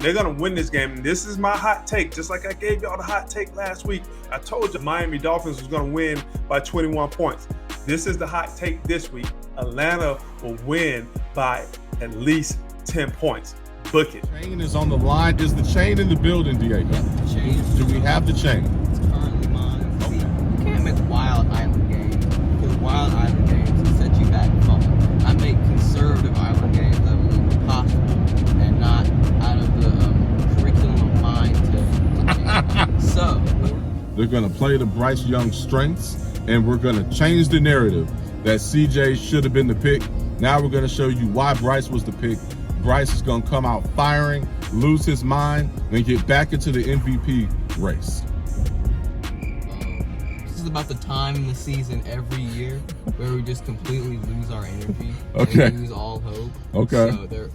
They're going to win this game. And this is my hot take. Just like I gave y'all the hot take last week, I told you Miami Dolphins was going to win by 21 points. This is the hot take this week. Atlanta will win by at least 10 points. Book it. Chain is on the line. Is the chain in the building, Diego? Yep, the chain. Do we have the chain? It's currently mine. See, you can't make wild island games, because wild island games set you back from. I make conservative island games that are possible and not out of the curriculum of mine to so. They're going to play to Bryce Young's strengths, and we're going to change the narrative that CJ should have been the pick. Now we're going to show you why Bryce was the pick. Bryce is going to come out firing, lose his mind, and get back into the MVP race. This is about the time in the season every year where we just completely lose our energy Okay. and lose all hope. Okay. So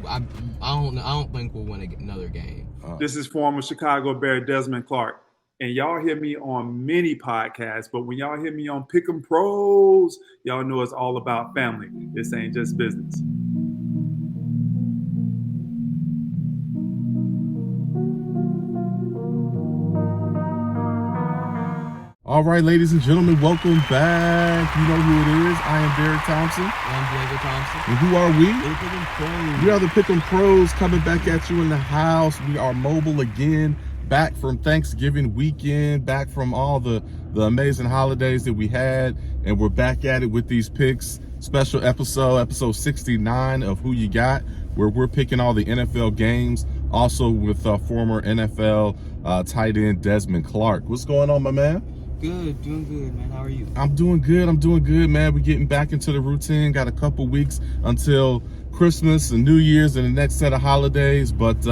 I don't think we'll win another game. This is former Chicago Bear Desmond Clark. And y'all hear me on many podcasts, but when y'all hear me on Pick'em Pros, y'all know it's all about family. This ain't just business. All right, ladies and gentlemen, welcome back. You know who it is. I am Derrick Thompson. I'm Diego Thompson. And who are we? Pick'em Pros. We are the Pick'em Pros coming back at you in the house. We are mobile again, back from Thanksgiving weekend, back from all the amazing holidays that we had, and we're back at it with these picks. Special episode 69 of Who You Got, where we're picking all the NFL games, also with former NFL tight end Desmond Clark. What's going on, my man? Good, doing good, man. How are you? I'm doing good, man. We're getting back into the routine. Got a couple weeks until Christmas and New Year's and the next set of holidays. But,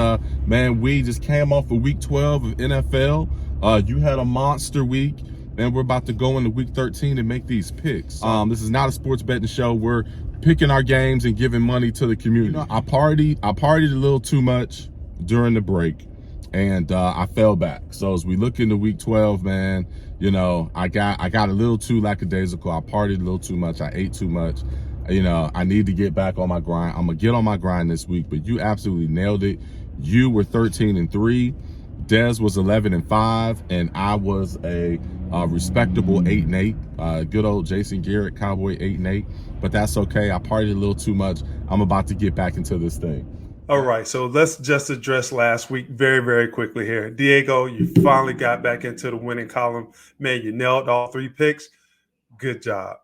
man, we just came off of week 12 of NFL. You had a monster week, and we're about to go into week 13 and make these picks. This is not a sports betting show. We're picking our games and giving money to the community. You know, I partied a little too much during the break, and I fell back. So as we look into week 12, man, you know, I got a little too lackadaisical. I partied a little too much. I ate too much. You know, I need to get back on my grind. I'm gonna get on my grind this week. But you absolutely nailed it. You were 13-3. Dez was 11-5, and I was a respectable 8-8. Good old Jason Garrett, Cowboy 8-8. But that's okay. I partied a little too much. I'm about to get back into this thing. All right, so let's just address last week very, very quickly here. Diego, you finally got back into the winning column. Man, you nailed all 3 picks. Good job.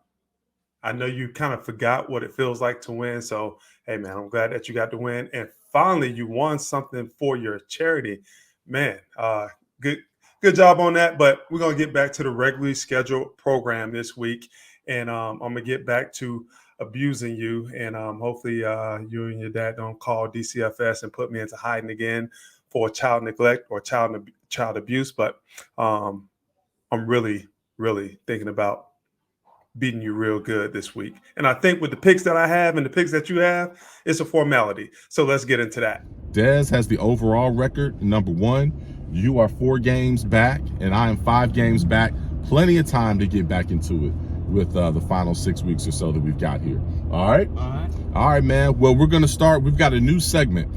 I know you kind of forgot what it feels like to win. So, hey, man, I'm glad that you got to win. And finally, you won something for your charity. Man, good job on that. But we're going to get back to the regularly scheduled program this week. And I'm going to get back to abusing you, and hopefully you and your dad don't call DCFS and put me into hiding again for child neglect or child abuse. But I'm really thinking about beating you real good this week. And I think with the picks that I have and the picks that you have, it's a formality. So let's get into that. Dez has the overall record, number 1. You are 4 games back, and I am 5 games back. Plenty of time to get back into it with the final 6 weeks or so that we've got here. All right, man. Well, we're going to start. We've got a new segment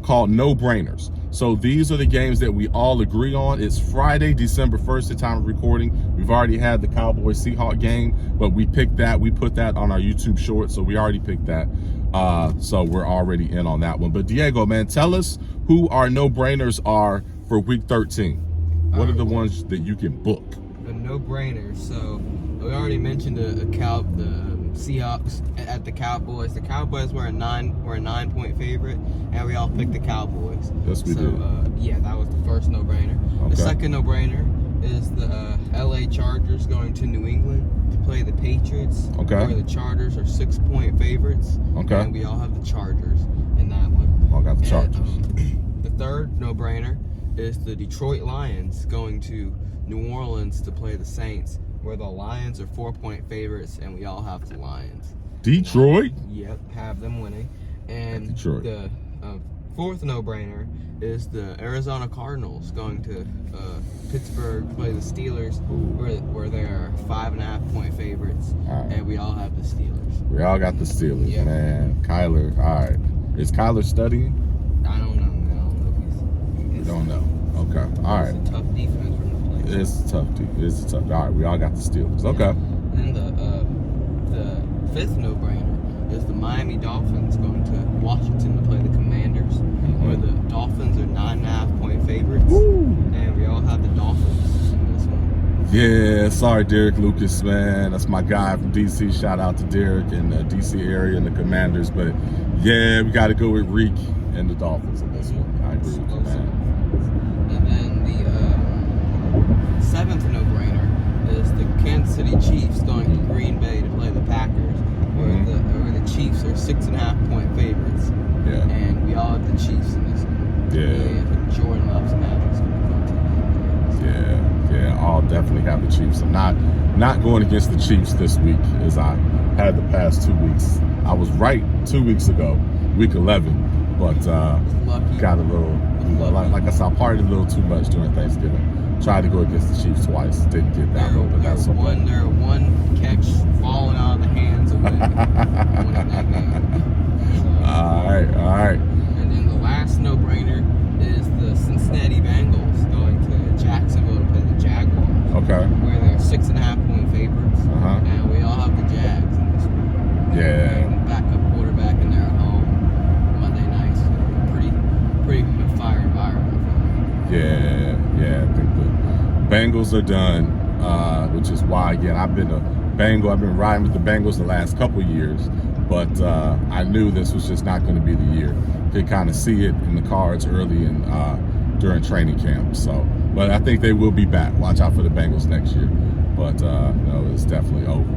called No Brainers. So these are the games that we all agree on. It's Friday, December 1st, the time of recording. We've already had the Cowboys-Seahawks game, but we picked that. We put that on our YouTube short, so we already picked that. So we're already in on that one. But Diego, man, tell us who our no-brainers are for week 13. What are the ones that you can book? The no-brainers. So we already mentioned the Seahawks at the Cowboys. The Cowboys were a 9-point favorite, and we all picked the Cowboys. Yes, we did. Yeah, that was the first no-brainer. Okay. The second no-brainer is the LA Chargers going to New England to play the Patriots. Okay. Where the Chargers are 6-point favorites. Okay. And we all have the Chargers in that one. All got the Chargers. And, the third no-brainer is the Detroit Lions going to New Orleans to play the Saints, where the Lions are 4-point favorites, and we all have the Lions. Detroit? Yep, have them winning. And Detroit. The fourth no-brainer is the Arizona Cardinals going to Pittsburgh to play the Steelers, where they are 5.5-point favorites, and we all have the Steelers. We all got the Steelers, man. Kyler, all right. Is Kyler studying? I don't know. It's a tough team. It's a tough. All right, we all got the Steelers. Okay. And the fifth no-brainer is the Miami Dolphins going to Washington to play the Commanders, where the Dolphins are 9.5-point favorites. Woo. And we all have the Dolphins in this one. Yeah, sorry, Derrick Lucas, man. That's my guy from DC. Shout out to Derrick in the DC area and the Commanders. But yeah, we got to go with Reek and the Dolphins in this one. I agree with you, man. And then the seventh no-brainer is the Kansas City Chiefs going to Green Bay to play the Packers, where the Chiefs are 6.5-point favorites. Yeah. And we all have the Chiefs in this one. Yeah. Jordan Love's Magic's going to come to Yeah, I'll definitely have the Chiefs. I'm not going against the Chiefs this week as I had the past 2 weeks. I was right 2 weeks ago, week 11, but got a little, like I said, I partied a little too much during Thanksgiving. Tried to go against the Chiefs twice, didn't get that one, but that's okay. There are one catch falling out of the hands of winning that game. So, All right. And then the last no-brainer is the Cincinnati Bengals going to Jacksonville to play the Jaguars. Okay. Where they're 6.5-point favorites. And we all have the Jags in this one. Yeah. Backup quarterback in their home Monday night. So pretty fire environment. Yeah. I think the Bengals are done, which is why, again, I've been riding with the Bengals the last couple years, but I knew this was just not going to be the year. Could kind of see it in the cards early and during training camp. So, but I think they will be back. Watch out for the Bengals next year. But no, it's definitely over.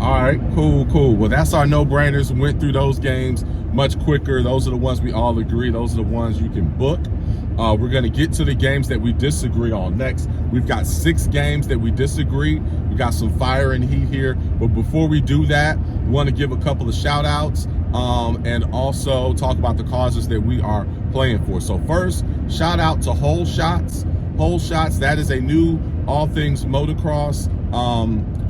All right, cool. Well, that's our no-brainers. Went through those games much quicker. Those are the ones we all agree. Those are the ones you can book. We're going to get to the games that we disagree on next. We've got 6 games that we disagree. We got some fire and heat here. But before we do that, we want to give a couple of shout-outs and also talk about the causes that we are playing for. So first, shout out to Whole Shots. Whole Shots, that is a new all things motocross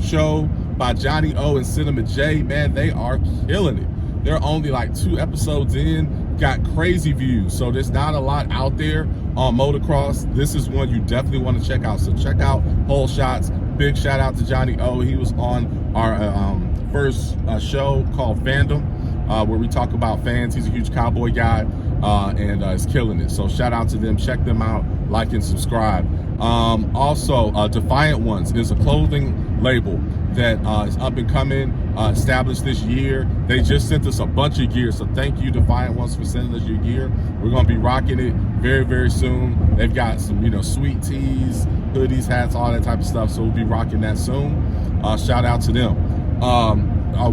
show by Johnny O and Cinema J. Man, they are killing it. They're only like 2 episodes in, got crazy views. So there's not a lot out there on motocross. This is one you definitely want to check out. So check out Whole Shots. Big shout out to Johnny O. He was on our first show called Fandom, where we talk about fans. He's a huge cowboy guy and is killing it. So shout out to them. Check them out. Like and subscribe. Also, Defyant Ones is a clothing label that is up and coming, established this year. They just sent us a bunch of gear, so thank you, Defyant Ones, for sending us your gear. We're going to be rocking it very, very soon. They've got some, sweet tees, hoodies, hats, all that type of stuff, so we'll be rocking that soon. Shout out to them.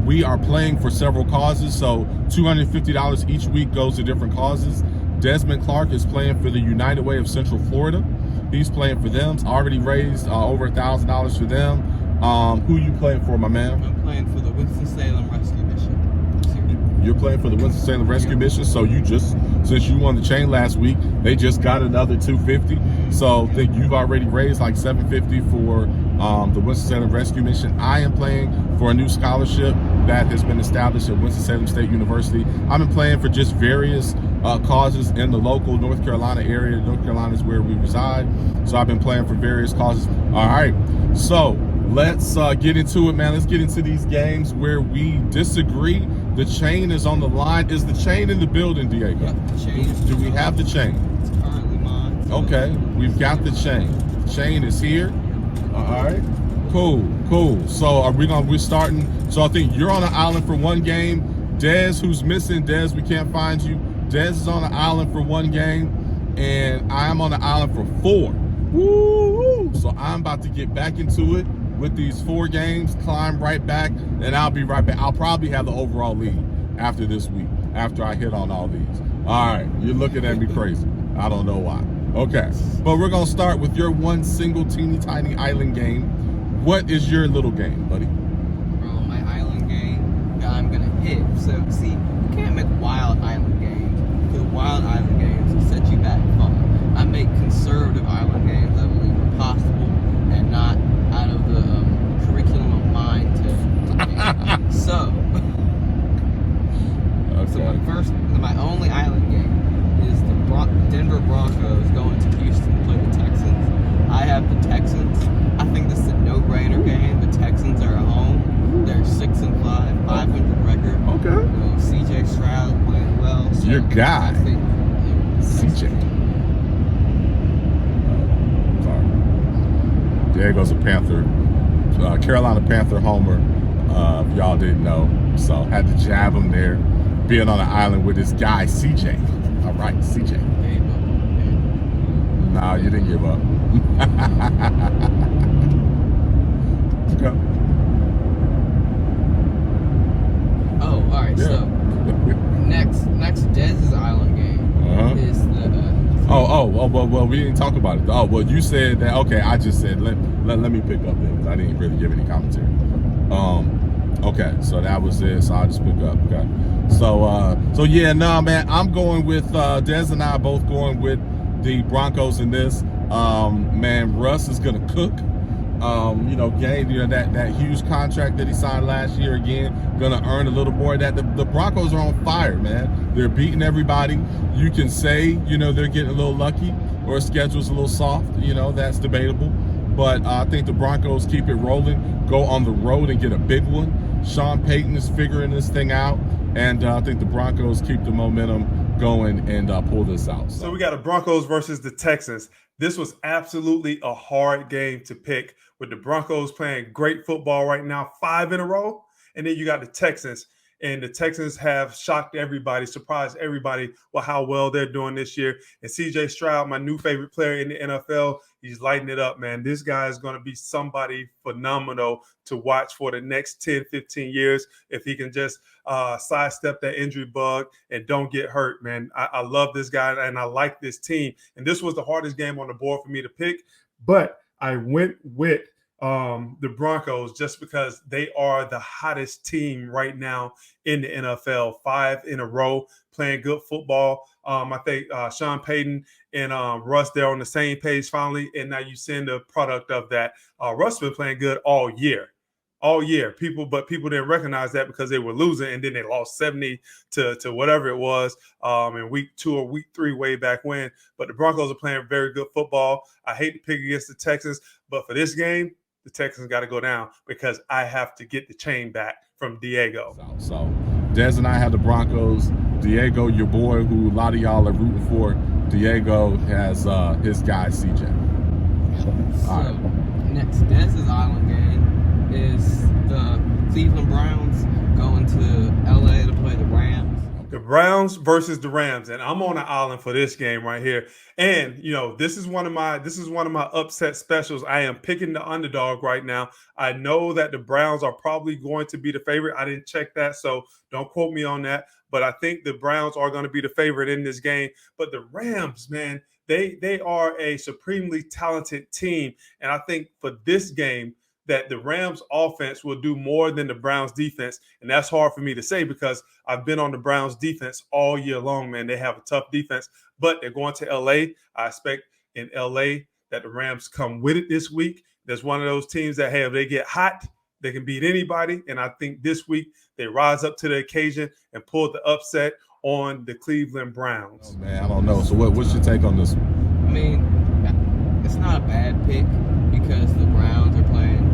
We are playing for several causes, so $250 each week goes to different causes. Desmond Clark is playing for the United Way of Central Florida. He's playing for them. It's already raised over $1,000 for them. Who you playing for, my man? I'm playing for the Winston-Salem Rescue Mission. You're playing for the Winston-Salem Rescue Mission, so since you won the chain last week, they just got another $250. So I think you've already raised like $750 for the Winston-Salem Rescue Mission. I am playing for a new scholarship that has been established at Winston-Salem State University. I've been playing for just various causes in the local North Carolina area. North Carolina is where we reside. So I've been playing for various causes. All right, so let's get into it, man. Let's get into these games where we disagree. The chain is on the line. Is the chain in the building, Diego? Yep, the chain. Do we have the chain? It's currently mine. Okay, we've got the chain. The chain is here. All right, cool. So we're starting. So I think you're on an island for one game. Dez, who's missing? Dez, we can't find you. Dez is on an island for one game, and I'm on the island for 4. Woo! So I'm about to get back into it with these 4 games, climb right back, and I'll be right back. I'll probably have the overall lead after this week, after I hit on all these. All right, you're looking at me crazy. I don't know why. Okay, but we're going to start with your one single teeny tiny island game. What is your little game, buddy? Bro, my island game that I'm going to hit. So, see, you can't make wild island games, because wild island games will set you back fun. I make conservative island games I believe are possible and not out of the curriculum of mine to So my only island game is the Denver Broncos going to Houston to play the Texans. I I have the Texans. I think this is a no-brainer game. The Texans are at home. They're 6-5, 500 record. Okay. CJ Stroud playing well. So Your guy. I think, CJ. Sorry. Diego's a Panther. Carolina Panther homer. If y'all didn't know. So had to jab him there. Being on an island with this guy, CJ. All right, CJ. Nah, you didn't give up. Okay. Oh, all right. Yeah. So next Dez's Island game is the. Well, we didn't talk about it. Oh, well, you said that. Okay, I just said let me pick up there because I didn't really give any commentary. Okay, so that was it. So I'll just pick up. Okay, so yeah, man, I'm going with Dez and I both going with the Broncos in this. Man, Russ is gonna cook. Gain that huge contract that he signed last year again. Gonna earn a little more of that. The Broncos are on fire, man. They're beating everybody. You can say, they're getting a little lucky or schedule's a little soft. That's debatable. But I think the Broncos keep it rolling, go on the road and get a big one. Sean Payton is figuring this thing out. And I think the Broncos keep the momentum going and pull this out. So we got the Broncos versus the Texans. This was absolutely a hard game to pick with the Broncos playing great football right now, 5 in a row. And then you got the Texans. And the Texans have shocked everybody, surprised everybody with how well they're doing this year. And CJ Stroud, my new favorite player in the NFL, he's lighting it up, man. This guy is going to be somebody phenomenal to watch for the next 10, 15 years if he can just sidestep that injury bug and don't get hurt, man. I love this guy, and I like this team. And this was the hardest game on the board for me to pick, but I went with the Broncos just because they are the hottest team right now in the NFL. 5 in a row, playing good football. I think Sean Payton and Russ, they're on the same page finally, and now you send the product of that. Russ been playing good all year. People didn't recognize that because they were losing, and then they lost 70 to whatever it was in week 2 or week 3 way back when. But the Broncos are playing very good football. I hate to pick against the Texans, but for this game, the Texans got to go down because I have to get the chain back from Diego. So Dez and I have the Broncos. Diego, your boy, who a lot of y'all are rooting for, Diego has his guy, CJ. So next Dez's Island game is the Cleveland Browns going to LA to play the Rams. The Browns versus the Rams, and I'm on an island for this game right here. And this is one of my upset specials. I am picking the underdog right now. I know that the Browns are probably going to be the favorite. I didn't check that, so don't quote me on that. But I think the Browns are going to be the favorite in this game. But the Rams, man, they are a supremely talented team, and I think for this game, that the Rams offense will do more than the Browns defense. And that's hard for me to say because I've been on the Browns defense all year long, man. They have a tough defense, but they're going to LA. I expect in LA that the Rams come with it this week. There's one of those teams that, hey, if they get hot, they can beat anybody. And I think this week they rise up to the occasion and pull the upset on the Cleveland Browns. Oh, man, I don't know. So what's your take on this one? I mean, it's not a bad pick because the Browns are playing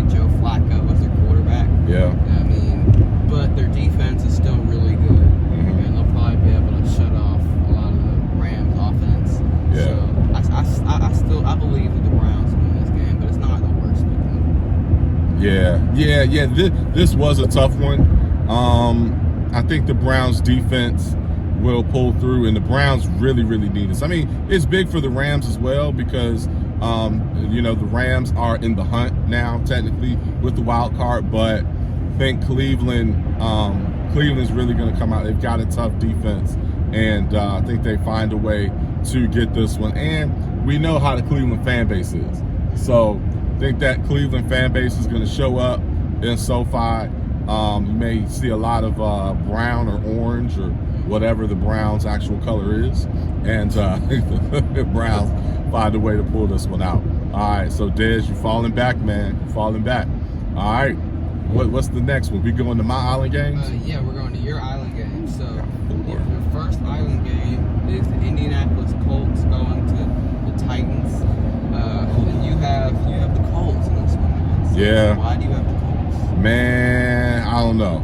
Joe Flacco as their quarterback. Yeah. I mean, but their defense is still really good, and they'll probably be able to shut off a lot of the Rams' offense. Yeah. So I believe that the Browns win this game, but it's not the worst pick. Yeah. This was a tough one. I think the Browns defense will pull through, and the Browns really, really need this. I mean, it's big for the Rams as well because the Rams are in the hunt now, technically, with the wild card, but I think Cleveland's really going to come out. They've got a tough defense, and I think they find a way to get this one. And we know how the Cleveland fan base is. So I think that Cleveland fan base is going to show up in SoFi. You may see a lot of brown or orange or whatever the Browns' actual color is, and the Browns find a way to pull this one out. All right, so Dez, you're falling back, man. You're falling back. All right, what's the next one? We going to my island games? Yeah, we're going to your island game. So your first island game is the Indianapolis Colts going to the Titans. Yeah. Why do you have the Colts? Man, I don't know.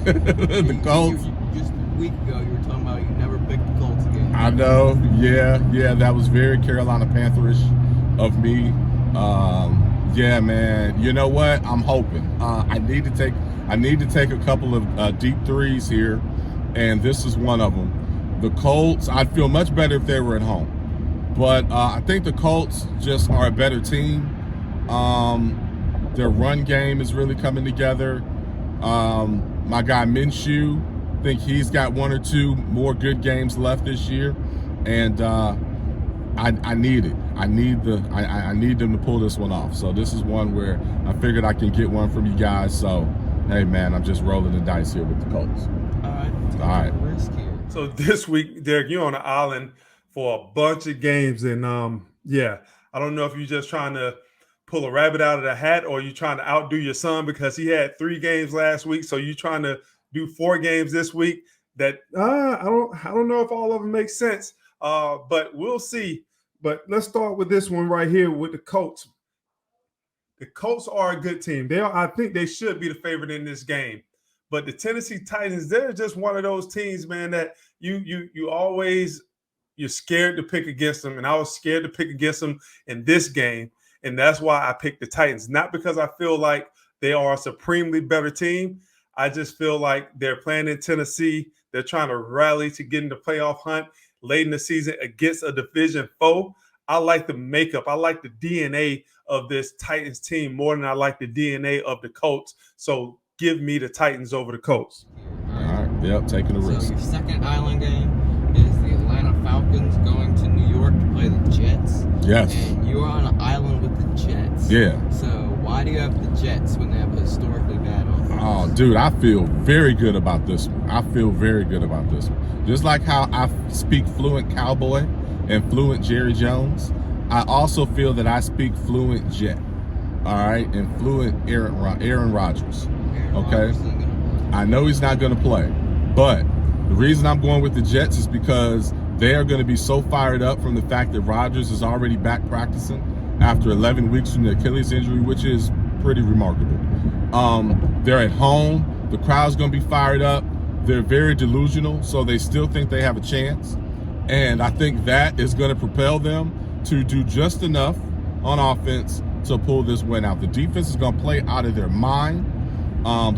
The Colts. Just a week ago, you were talking about you never picked the Colts again. I know. Yeah. That was very Carolina Pantherish of me. Yeah, man. You know what? I'm hoping. I need to take a couple of deep threes here, and this is one of them. The Colts. I'd feel much better if they were at home, but I think the Colts just are a better team. Their run game is really coming together. My guy Minshew, I think he's got one or two more good games left this year, and I need it. I need them to pull this one off. So this is one where I figured I can get one from you guys. So hey, man, I'm just rolling the dice here with the Colts. All right. Risk here. So this week, Derrick, you're on the island for a bunch of games, and I don't know if you're just trying to pull a rabbit out of the hat or you're trying to outdo your son because he had 3 games last week, so you're trying to do 4 games this week. That I don't know if all of them make sense, but we'll see. But let's start with this one right here with the Colts. The Colts are a good team. I think they should be the favorite in this game. But the Tennessee Titans, they're just one of those teams, man, that you always you're scared to pick against them. And I was scared to pick against them in this game. And that's why I picked the Titans. Not because I feel like they are a supremely better team. I just feel like they're playing in Tennessee. They're trying to rally to get in the playoff hunt late in the season against a division foe. I like the makeup. I like the DNA of this Titans team more than I like the DNA of the Colts. So give me the Titans over the Colts. All right. Yep, taking a risk. So your second island game is the Atlanta Falcons going to New York to play the Jets. Yes. And you're on an island with the Jets. Yeah. So why do you have the Jets when they have a historically bad offense? Oh, dude, I feel very good about this one. Just like how I speak fluent Cowboy and fluent Jerry Jones, I also feel that I speak fluent Jet. All right, and fluent Aaron Rodgers. Okay, I know he's not going to play, but the reason I'm going with the Jets is because they are going to be so fired up from the fact that Rodgers is already back practicing after 11 weeks from the Achilles injury, which is pretty remarkable. They're at home. The crowd's going to be fired up. They're very delusional, so they still think they have a chance. And I think that is going to propel them to do just enough on offense to pull this win out. The defense is going to play out of their mind,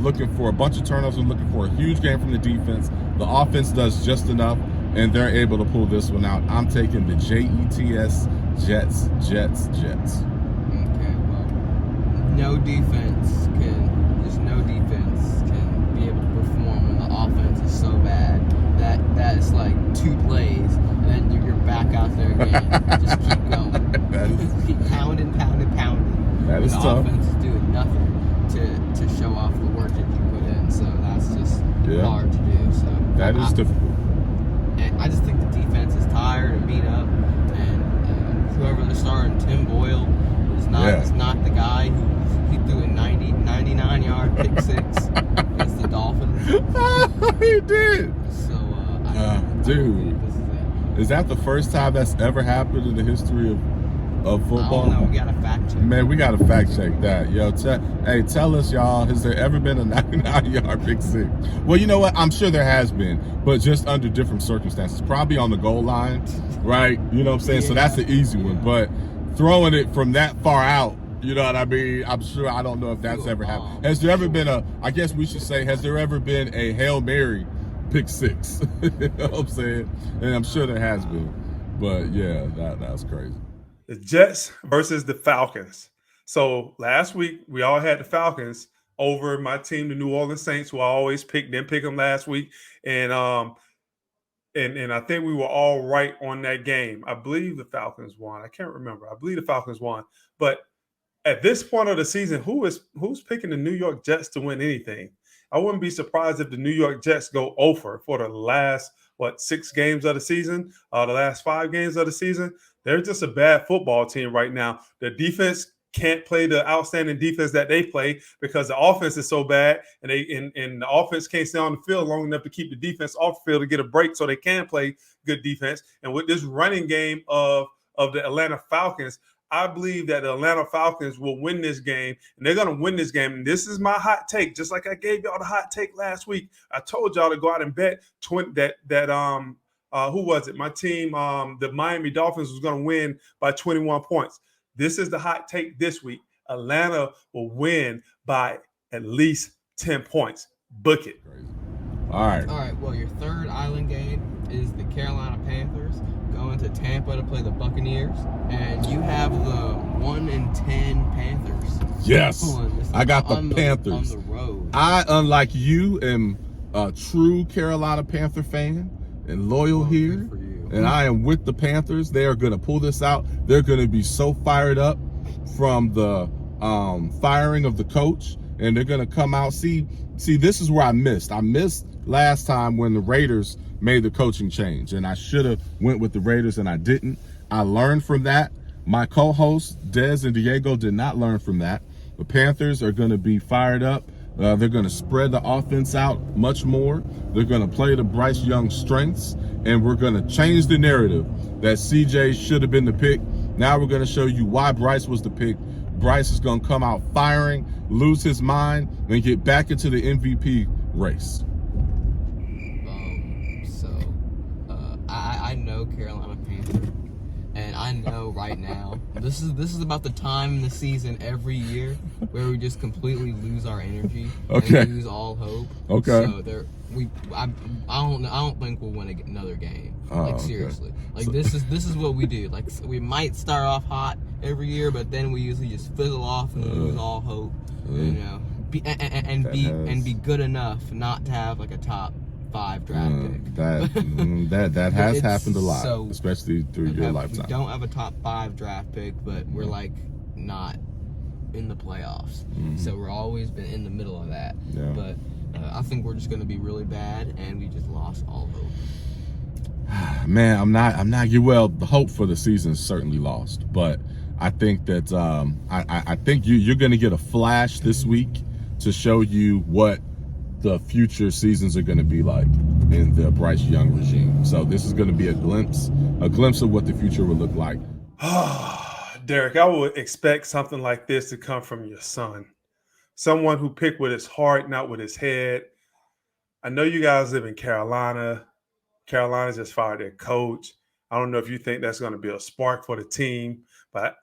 looking for a bunch of turnovers and looking for a huge game from the defense. The offense does just enough, and they're able to pull this one out. I'm taking the Jets, Jets. Okay, well, no defense can be able to perform when the offense is so bad that it's like 2 plays, and then you're back out there again. Just keep going. Keep pounding. That is the tough. Offense is doing nothing to show off the work that you put in, so that's just hard to do. So that is difficult. And I just think the defense is tired and beat up, and whoever they're starting, Tim Boyle, is not the guy who threw a 99-yard pick six against the Dolphins. He did. So, dude, this is it. Is that the first time that's ever happened in the history of football? I don't know. We got to fact check. Man, we got to fact check that. Yo, tell us, y'all, has there ever been a 99-yard pick six? Well, you know what? I'm sure there has been, but just under different circumstances. Probably on the goal line, right? You know what I'm saying? So that's an easy one. But throwing it from that far out, you know what I mean? I'm sure, I don't know if that's ever happened. Has there ever been I guess we should say, has there ever been a Hail Mary pick six? You know what I'm saying? And I'm sure there has been. But yeah, that's crazy. The Jets versus the Falcons. So last week, we all had the Falcons over my team, the New Orleans Saints, who I always didn't pick them last week. And I think we were all right on that game. I believe the Falcons won. I can't remember. I believe the Falcons won. But at this point of the season, who's picking the New York Jets to win anything? I wouldn't be surprised if the New York Jets go over for the last, 6 games of the season, the last 5 games of the season. They're just a bad football team right now. The defense can't play the outstanding defense that they play because the offense is so bad, and the offense can't stay on the field long enough to keep the defense off the field to get a break so they can play good defense. And with this running game of the Atlanta Falcons, I believe that the Atlanta Falcons will win this game, and they're going to win this game. And this is my hot take, just like I gave y'all the hot take last week. I told y'all to go out and bet who was it? My team, the Miami Dolphins, was going to win by 21 points. This is the hot take this week. Atlanta will win by at least 10 points. Book it. All right. Well, your third island game is the Carolina Panthers going to Tampa to play the Buccaneers, and you have the 1-10 Panthers. Yes, I got the Panthers on the road. I, unlike you, am a true Carolina Panther fan and loyal here, and I am with the Panthers. They are going to pull this out. They're going to be so fired up from the firing of the coach, and they're going to come out. See, this is where I missed last time when the Raiders made the coaching change, and I should have went with the Raiders, and I didn't. I learned from that. My co-hosts, Des and Diego, did not learn from that. The Panthers are going to be fired up. They're going to spread the offense out much more. They're going to play to Bryce Young's strengths, and we're going to change the narrative that CJ should have been the pick. Now we're going to show you why Bryce was the pick. Bryce is going to come out firing, lose his mind, and get back into the MVP race. I know Carolina Panthers, and I know right now this is about the time in the season every year where we just completely lose our energy and lose all hope. Okay. So I don't think we'll win another game. Seriously. Like this is what we do. Like we might start off hot every year, but then we usually just fizzle off and lose all hope. You know, be good enough not to have like a top 5 draft pick. That has happened a lot, especially through your lifetime. We don't have a top 5 draft pick, but we're like not in the playoffs. So we're always been in the middle of that. Yeah. But I think we're just going to be really bad, and we just lost all hope. Man, I'm not. Well, the hope for the season is certainly lost, but I think that I think you're going to get a flash this week to show you what the future seasons are going to be like in the Bryce Young regime. So this is going to be a glimpse of what the future will look like. Derrick, I would expect something like this to come from your son. Someone who picked with his heart, not with his head. I know you guys live in Carolina. Carolina just fired their coach. I don't know if you think that's going to be a spark for the team, but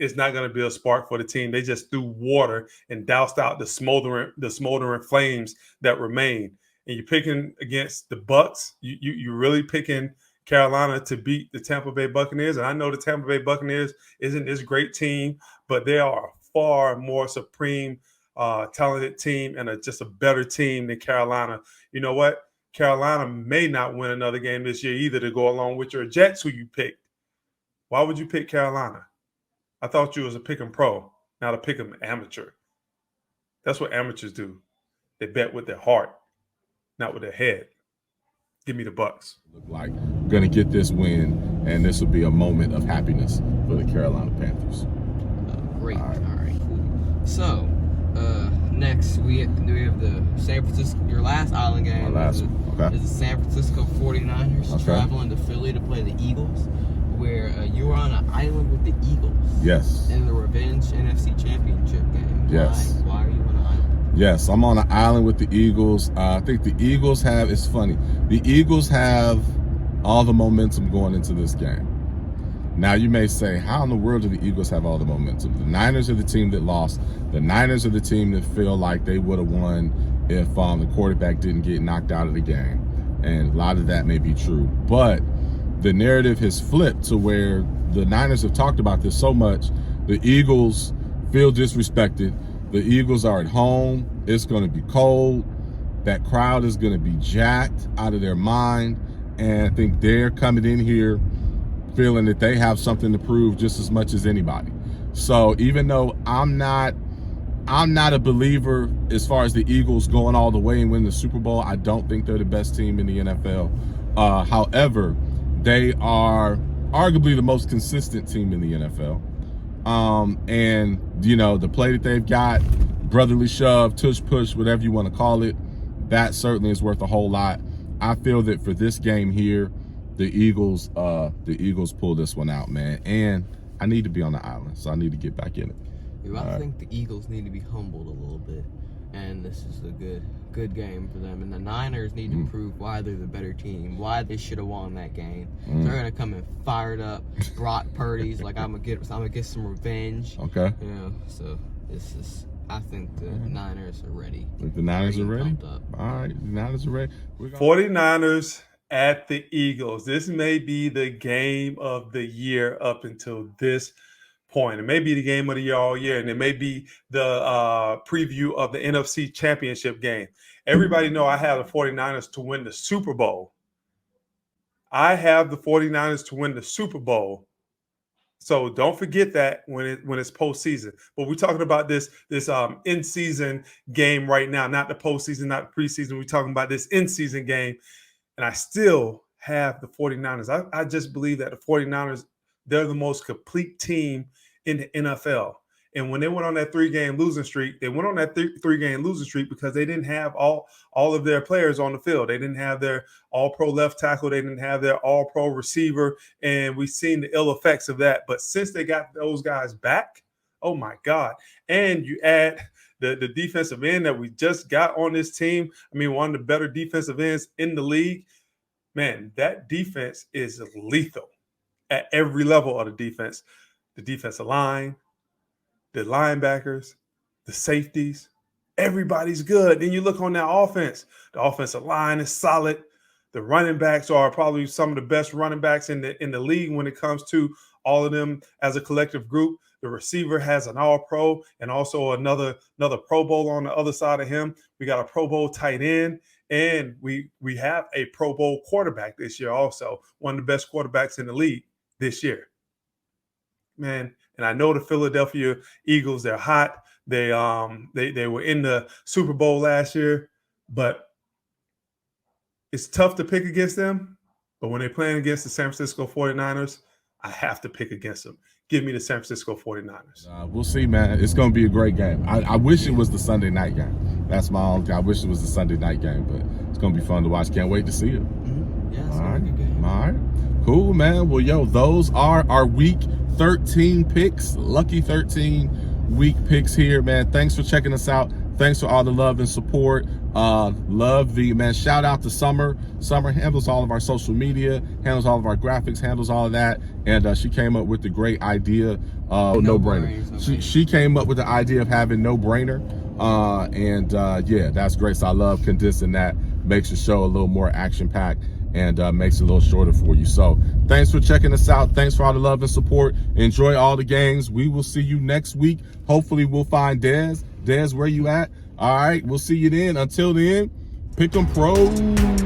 it's not going to be a spark for the team. They just threw water and doused out the smoldering flames that remain. And you're picking against the Bucs. You're really picking Carolina to beat the Tampa Bay Buccaneers. And I know the Tampa Bay Buccaneers isn't this great team, but they are a far more supreme, talented team and just a better team than Carolina. You know what? Carolina may not win another game this year either, to go along with your Jets, who you picked. Why would you pick Carolina? I thought you was a pick 'em pro, not a pick 'em amateur. That's what amateurs do. They bet with their heart, not with their head. Give me the Bucs. Look like we're gonna get this win, and this will be a moment of happiness for the Carolina Panthers. Great. All right. Cool. So, next we have the San Francisco. Your last island game is the San Francisco 49ers traveling to Philly to play the Eagles, where you were on an island with the Eagles. Yes. In the revenge NFC Championship game. Yes. Why are you on an island? Yes, I'm on an island with the Eagles. I think the Eagles have. It's funny. The Eagles have all the momentum going into this game. Now, you may say, how in the world do the Eagles have all the momentum? The Niners are the team that lost. The Niners are the team that feel like they would have won if the quarterback didn't get knocked out of the game. And a lot of that may be true. But the narrative has flipped to where the Niners have talked about this so much. The Eagles feel disrespected. The Eagles are at home. It's going to be cold. That crowd is going to be jacked out of their mind. And I think they're coming in here feeling that they have something to prove just as much as anybody. So even though I'm not a believer as far as the Eagles going all the way and winning the Super Bowl, I don't think they're the best team in the NFL. However, they are arguably the most consistent team in the NFL. And, you know, the play that they've got, brotherly shove, tush push, whatever you want to call it, that certainly is worth a whole lot. I feel that for this game here, the Eagles pull this one out, man. And I need to be on the island, so I need to get back in it. I think the Eagles need to be humbled a little bit, and this is a good game for them. And the Niners need to prove why they're the better team, why they should have won that game. They're gonna come in fired up. Brock Purdy's like, I'm gonna get some revenge. Okay. You know, so this is. I think the Niners are ready. Think the Niners are ready? Up. All right, the Niners are ready. 49ers at the Eagles. This may be the game of the year up until this point. It may be the game of the year all year, and it may be the preview of the NFC Championship game. Everybody know I have the 49ers to win the Super Bowl. I have the 49ers to win the Super Bowl. So don't forget that when it's postseason. But we're talking about this in-season game right now, not the postseason, not the preseason. We're talking about this in-season game. And I still have the 49ers. I just believe that the 49ers, they're the most complete team in the NFL. And when they went on that three-game losing streak, they went on that three-game losing streak because they didn't have all of their players on the field. They didn't have their all-pro left tackle. They didn't have their all-pro receiver. And we've seen the ill effects of that. But since they got those guys back, oh, my God. And you add the defensive end that we just got on this team. I mean, one of the better defensive ends in the league. Man, that defense is lethal at every level of the defense. The defensive line, the linebackers, the safeties, everybody's good. Then you look on that offense. The offensive line is solid. The running backs are probably some of the best running backs in the league when it comes to all of them as a collective group. The receiver has an all-pro and also another Pro Bowl on the other side of him. We got a Pro Bowl tight end, and we have a Pro Bowl quarterback this year also, one of the best quarterbacks in the league this year. Man, and I know the Philadelphia Eagles, they're hot. They were in the Super Bowl last year, but it's tough to pick against them. But when they're playing against the San Francisco 49ers, I have to pick against them. Give me the San Francisco 49ers. We'll see, man. It's going to be a great game. I wish it was the Sunday night game. That's my own. I wish it was the Sunday night game, but it's going to be fun to watch. Can't wait to see it. Mm-hmm. Yeah, it's All a good game. All right. Cool, man. Well, yo, those are our week 13 picks. Lucky 13 week picks here, man. Thanks for checking us out. Thanks for all the love and support. Love the man. Shout out to Summer. Summer handles all of our social media, handles all of our graphics, handles all of that. And she came up with the great idea of no brainer. She came up with the idea of having no brainer. Yeah, that's great. So I love condensing that. Makes the show a little more action packed and makes it a little shorter for you. So thanks for checking us out. Thanks for all the love and support. Enjoy all the games. We will see you next week. Hopefully we'll find Des. Des, where you at? All right, we'll see you then. Until then, pick 'em pros.